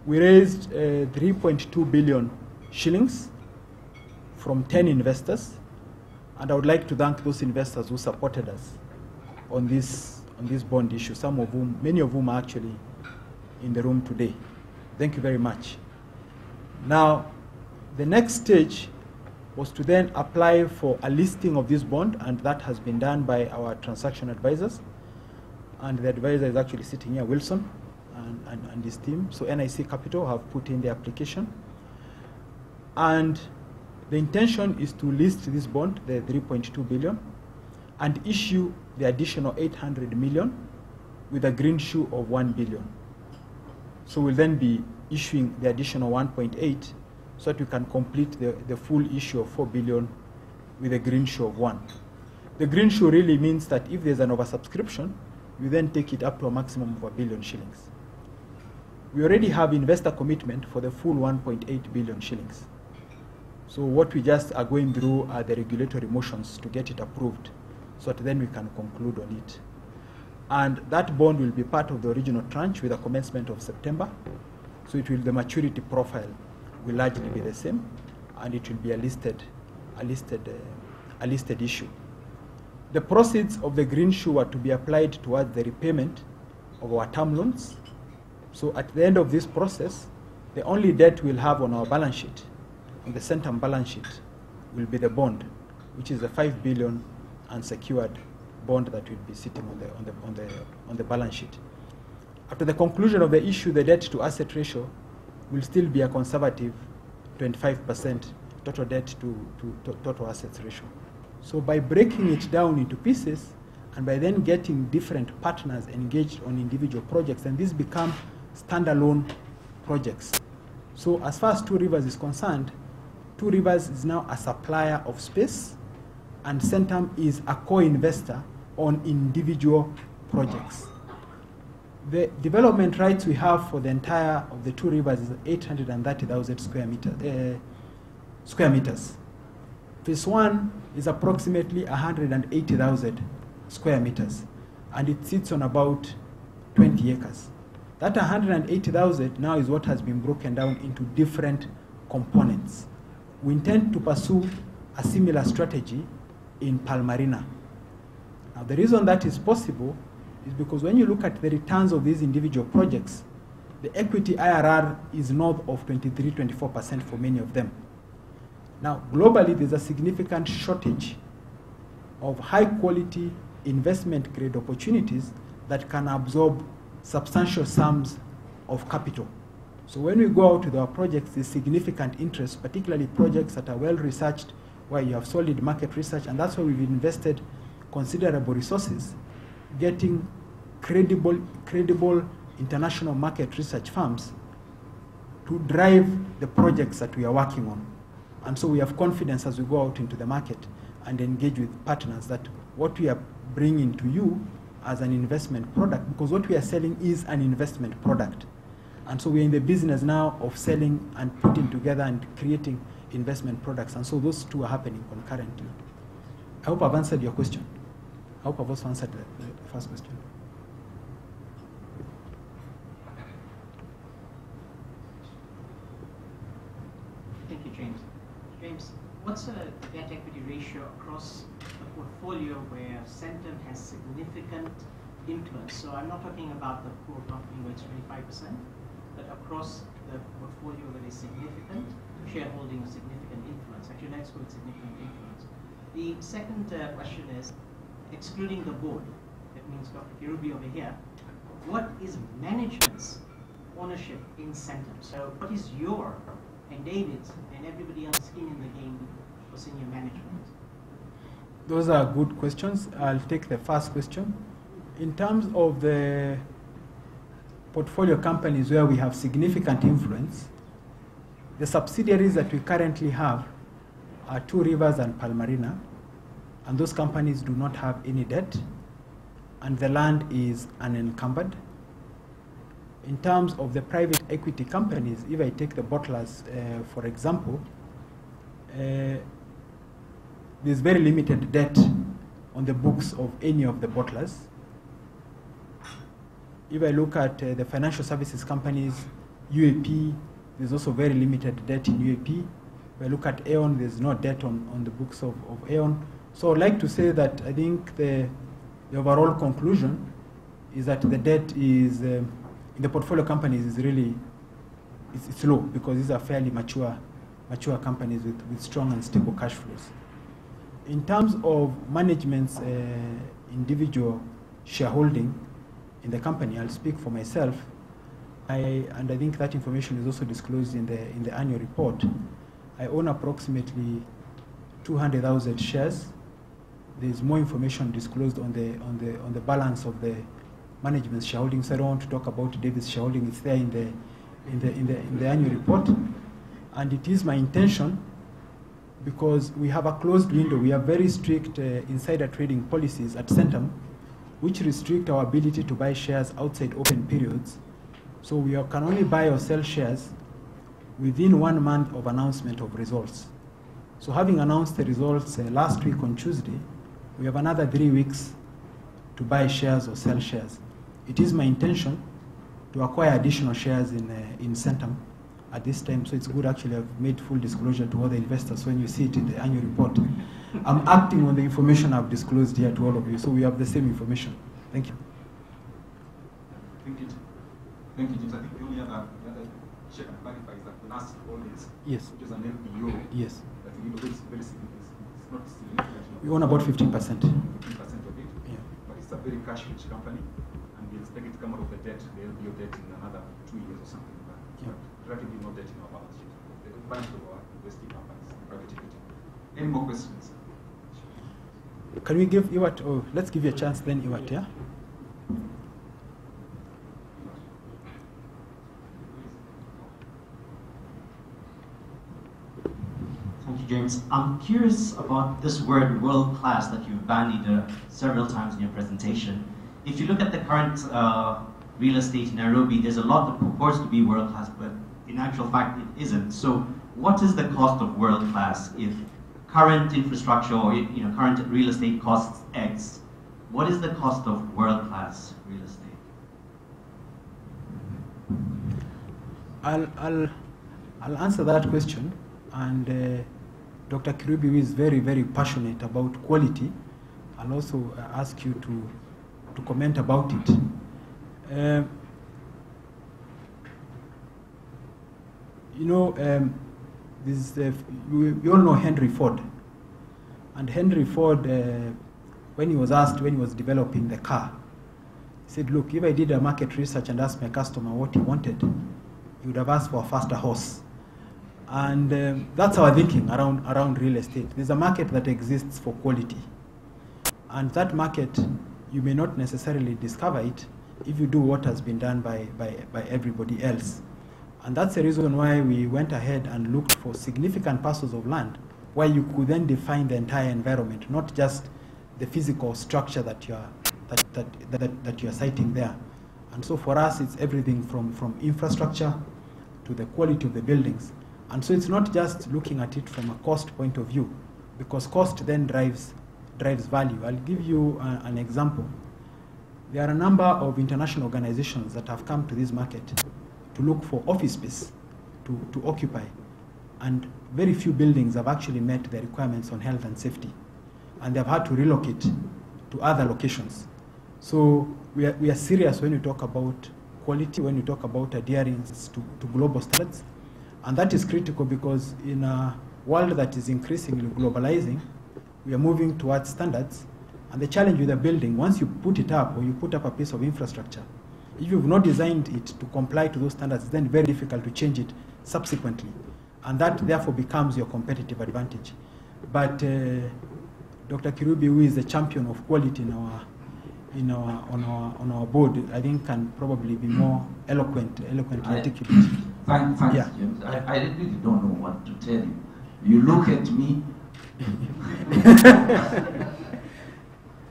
We raised 3.2 billion shillings from 10 investors, and I would like to thank those investors who supported us on this bond issue, many of whom are actually in the room today. Thank you very much. Now, the next stage was to then apply for a listing of this bond, and that has been done by our transaction advisors. And the advisor is actually sitting here, Wilson, and his team. So NIC Capital have put in the application. And the intention is to list this bond, the 3.2 billion, and issue the additional 800 million with a green shoe of 1 billion. So we'll then be issuing the additional 1.8 so that we can complete the full issue of 4 billion with a green shoe of 1. The green shoe really means that if there's an oversubscription, we then take it up to a maximum of 1 billion shillings. We already have investor commitment for the full 1.8 billion shillings. So what we just are going through are the regulatory motions to get it approved, so that then we can conclude on it. And that bond will be part of the original tranche with a commencement of September. So the maturity profile will largely be the same, and it will be a listed issue. The proceeds of the green shoe are to be applied towards the repayment of our term loans. So at the end of this process, the only debt we'll have on our balance sheet, on the Centum balance sheet, will be the bond, which is a 5 billion unsecured bond that will be sitting on the balance sheet. After the conclusion of the issue, the debt to asset ratio will still be a conservative 25% total debt to total assets ratio. So by breaking it down into pieces, and by then getting different partners engaged on individual projects, and these become standalone projects. So as far as Two Rivers is concerned, Two Rivers is now a supplier of space, and Centum is a co-investor on individual projects. The development rights we have for the entire of the Two Rivers is 830,000 square meters. Phase 1 is approximately 180,000 square meters, and it sits on about 20 acres. That 180,000 now is what has been broken down into different components. We intend to pursue a similar strategy in Palmarina. Now, the reason that is possible is because when you look at the returns of these individual projects, the equity IRR is north of 23–24% for many of them. Now, globally, there's a significant shortage of high-quality investment-grade opportunities that can absorb substantial sums of capital. So when we go out with our projects, there's significant interest, particularly projects that are well-researched, where you have solid market research, and that's why we've invested considerable resources getting credible international market research firms to drive the projects that we are working on. And so we have confidence as we go out into the market and engage with partners that what we are bringing to you as an investment product, because what we are selling is an investment product. And so we're in the business now of selling and putting together and creating investment products. And so those two are happening concurrently. I hope I've answered your question. I hope I've also answered the first question. Thank you, James. James, what's a debt equity ratio across the portfolio where Centum has significant influence? So I'm not talking about the poor company where it's 25%, but across the portfolio where there's significant shareholding, significant influence. Actually, let's go with significant influence. The second question is, excluding the board, that means Dr. Kirubi over here, what is management's ownership in Centum? So what is your and David's and everybody else's skin in the game for senior management? Those are good questions. I'll take the first question. In terms of the portfolio companies where we have significant influence, the subsidiaries that we currently have are Two Rivers and Palmarina, and those companies do not have any debt, and the land is unencumbered. In terms of the private equity companies, if I take the bottlers, for example, there's very limited debt on the books of any of the bottlers. If I look at the financial services companies, UAP, there's also very limited debt in UAP. If I look at Aeon, there's no debt on the books of Aeon. So I'd like to say that I think the overall conclusion is that the debt is, in the portfolio companies is really, it's low because these are fairly mature companies with strong and stable cash flows. In terms of management's individual shareholding in the company, I'll speak for myself. And I think that information is also disclosed in the annual report. I own approximately 200,000 shares. There's more information disclosed on the balance of the management's shareholding. So I don't want to talk about David's shareholding. It's there in the annual report. And it is my intention, because we have a closed window. We have very strict insider trading policies at Centum, which restrict our ability to buy shares outside open periods. So we can only buy or sell shares within 1 month of announcement of results. So having announced the results last week on Tuesday, we have another 3 weeks to buy shares or sell shares. It is my intention to acquire additional shares in Centum at this time. So it's good, actually, I've made full disclosure to all the investors. So when you see it in the annual report, I'm acting on the information I've disclosed here to all of you. So we have the same information. Thank you. Thank you. Thank you, James. I think the only other check and clarify is that last always, yes, which is an LPO, yes, that you know, it's very significant. It's not significant. We own about 15%. 15% of it, yeah. But it's a very cash-rich company, and we expect it to come out of the debt, the LPO debt, in another 2 years or something like that. Yeah. But relatively no debt in our balance sheet. The balance of our investing companies, private equity. Any more questions? Can we give Iwat, oh, let's give you a chance then, Iwat, yeah? Thank you, James. I'm curious about this word world-class that you've bandied several times in your presentation. If you look at the current real estate in Nairobi, there's a lot that purports to be world-class, but in actual fact, it isn't. So what is the cost of world-class if current infrastructure or current real estate costs X? What is the cost of world-class real estate? I'll answer that question, and Dr. Kirubi is very, very passionate about quality. I'll also ask you to comment about it. We all know Henry Ford. And Henry Ford, when he was asked, when he was developing the car, he said, look, if I did a market research and asked my customer what he wanted, he would have asked for a faster horse. And that's our thinking around real estate. There's a market that exists for quality. And that market, you may not necessarily discover it if you do what has been done by everybody else. And that's the reason why we went ahead and looked for significant parcels of land where you could then define the entire environment, not just the physical structure that you're citing there. And so for us, it's everything from infrastructure to the quality of the buildings. And so it's not just looking at it from a cost point of view, because cost then drives value. I'll give you an example. There are a number of international organizations that have come to this market to look for office space to occupy. And very few buildings have actually met the requirements on health and safety. And they've had to relocate to other locations. So we are serious when we talk about quality, when we talk about adhering to global standards. And that is critical because in a world that is increasingly globalizing, we are moving towards standards. And the challenge with a building, once you put it up or you put up a piece of infrastructure, if you've not designed it to comply to those standards, it's then very difficult to change it subsequently. And that therefore becomes your competitive advantage. But Dr. Kirubi, who is the champion of quality on our board, I think can probably be more eloquently articulate. Thanks, yeah. James. I really don't know what to tell you. You look at me,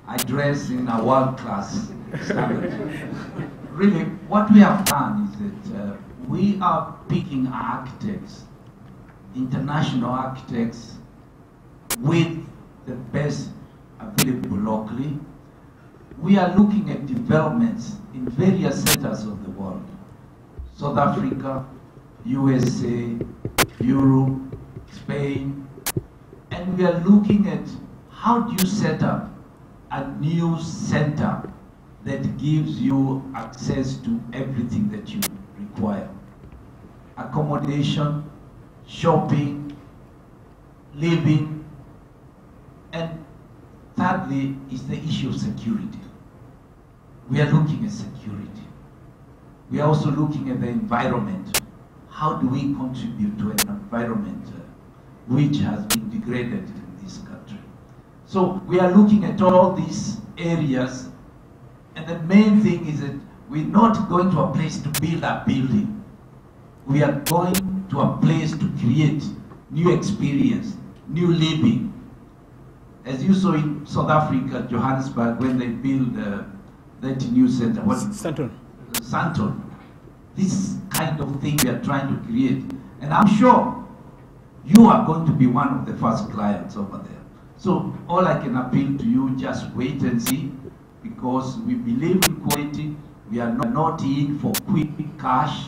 I dress in a world-class standard. Really, what we have done is that we are picking architects, international architects, with the best available locally. We are looking at developments in various centers of the world. South Africa, USA, Europe, Spain, and we are looking at how do you set up a new center that gives you access to everything that you require. Accommodation, shopping, living, and thirdly is the issue of security. We are looking at security. We are also looking at the environment. How do we contribute to an environment which has been degraded in this country? So we are looking at all these areas, and the main thing is that we're not going to a place to build a building. We are going to a place to create new experience, new living. As you saw in South Africa, Johannesburg, when they built that new center. Centum. Centum. This kind of thing we are trying to create. And I'm sure you are going to be one of the first clients over there. So all I can appeal to you, just wait and see, because we believe in quality. We are not in for quick cash.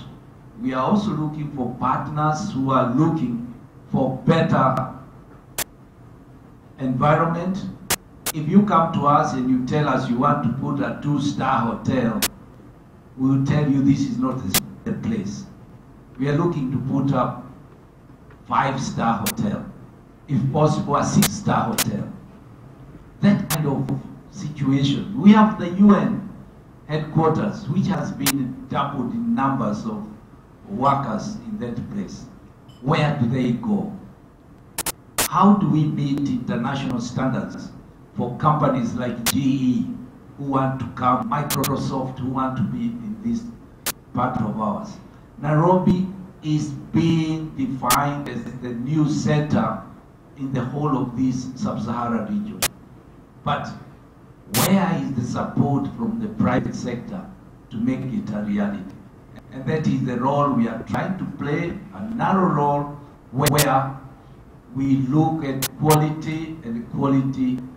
We are also looking for partners who are looking for better environment. If you come to us and you tell us you want to put a 2-star hotel, we will tell you this is not the place. We are looking to put up 5-star hotel, if possible a 6-star hotel. That kind of situation. We have the UN headquarters, which has been doubled in numbers of workers in that place. Where do they go? How do we meet international standards for companies like GE who want to come, Microsoft who want to be in this part of ours? Nairobi is being defined as the new center in the whole of this sub-Saharan region. But where is the support from the private sector to make it a reality? And that is the role we are trying to play, a narrow role where we look at quality and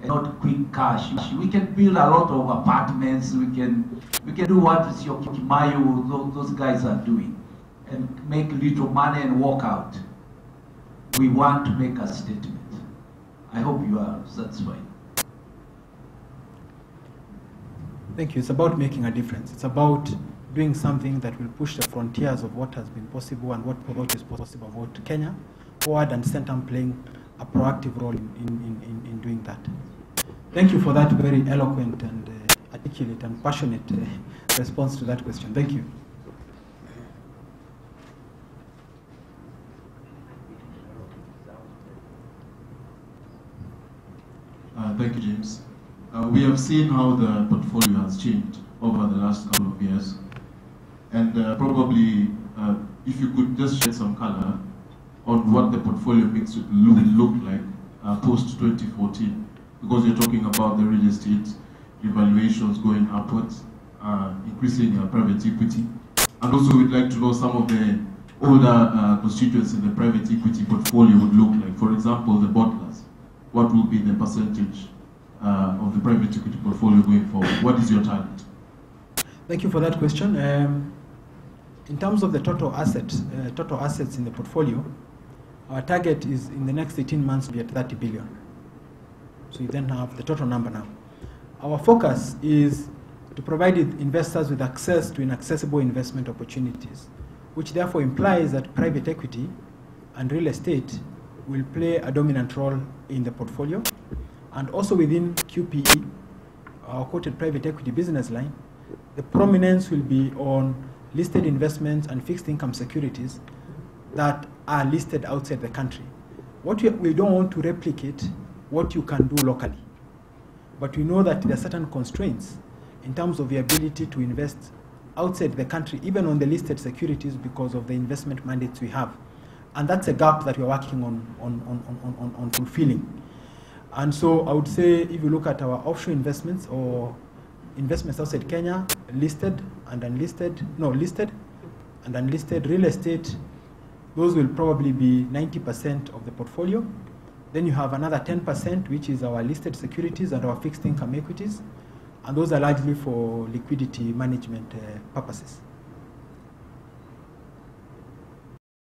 not quick cash. We can build a lot of apartments, we can do what Kimayo, those guys are doing, and make little money and walk out. We want to make a statement. I hope you are satisfied. Thank you. It's about making a difference. It's about doing something that will push the frontiers of what has been possible and what is possible about Kenya forward, and Centum playing a proactive role in doing that. Thank you for that very eloquent and articulate and passionate response to that question. Thank you. Thank you, James. We have seen how the portfolio has changed over the last couple of years. And probably, if you could just shed some color on what the portfolio mix would look like post-2014, because you're talking about the real estate revaluations going upwards, increasing private equity. And also we'd like to know some of the older constituents in the private equity portfolio would look like. For example, the bottlers. What will be the percentage of the private equity portfolio going forward? What is your target? Thank you for that question. In terms of the total assets in the portfolio, our target is in the next 18 months to be at 30 billion. So you then have the total number now. Our focus is to provide investors with access to inaccessible investment opportunities, which therefore implies that private equity and real estate will play a dominant role in the portfolio. And also within QPE, our quoted private equity business line, the prominence will be on listed investments and fixed income securities that are listed outside the country. We don't want to replicate what you can do locally, but we know that there are certain constraints in terms of the ability to invest outside the country, even on the listed securities, because of the investment mandates we have. And that's a gap that we're working on fulfilling. And so I would say, if you look at our offshore investments or investments outside Kenya, listed and unlisted real estate, those will probably be 90% of the portfolio. Then you have another 10%, which is our listed securities and our fixed income equities. And those are largely for liquidity management purposes.